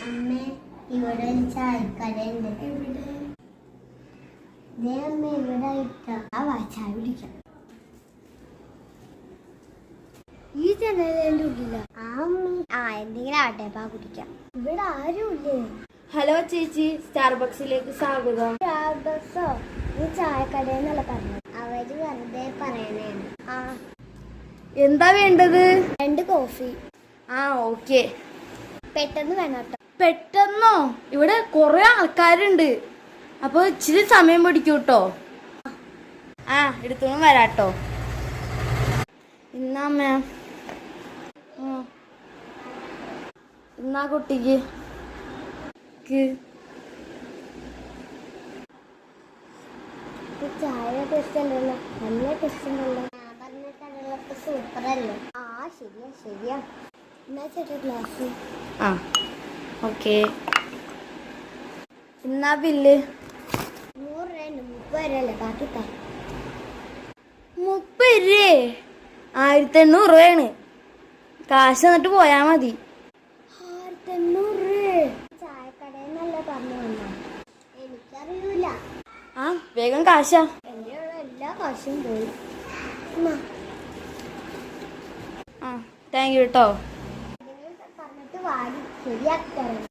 അമ്മ ഇവിടെ ചായക്കടയുണ്ട്. എവിടെ? അമ്മ ഇവിടെ ചായ പിടിക്കാം. ഈ ജനലിന്റെ ഉള്ളില എന്തെങ്കിലും ആട്ടെ കുടിക്കാം. ഇവിടെ ആരുമില്ലേ? ഹലോ ചേച്ചി, സ്റ്റാർബക്സിലേക്ക് സ്വാഗതം. സ്റ്റാർബക്സോ? ഈ ചായക്കടയെന്നല്ല പറഞ്ഞത്. അവര് വെറുതെ പറയണേണ്. എന്താ വേണ്ടത്? 2 കോഫി. ഓക്കെ. പെട്ടെന്ന് വേണം കേട്ടോ. പെട്ടെന്നോ? ഇവിടെ കൊറേ ആൾക്കാരുണ്ട്, അപ്പൊ ഇച്ചിരി സമയം പിടിക്കും കേട്ടോ. എടുത്തു വരാട്ടോ. ഇന്നാ മാം, ഇന്നാ കുട്ടിക്ക് ചായ ടേസ്റ്റ് ഉണ്ടല്ലോ, നല്ല ടേസ്റ്റ് ഉണ്ടല്ലോ. ഞാൻ പറഞ്ഞ കടകളൊക്കെ സൂപ്പർ അല്ലേ? ശരിയാ. എന്നാ ചേട്ടാ ഗ്ലാസ്. ഓക്കെ. എന്നാ ബില്ല്? 100 രൂപ. 30 രൂപയല്ലേ, ബാക്കി 30 രൂപ? 1800 രൂപയാണ്. കാശ് എന്നിട്ട് പോയാ മതി. 1800 രൂപ? ചായക്കടയെന്നല്ല പറഞ്ഞു വന്നോ? എനിക്കറിയൂല. വേഗം കാശാ. എൻ്റെ എല്ലാ കാശും പോയി. താങ്ക് യു കേട്ടോ. പറഞ്ഞിട്ട് വാടി ശരിയാക്കി തരാം.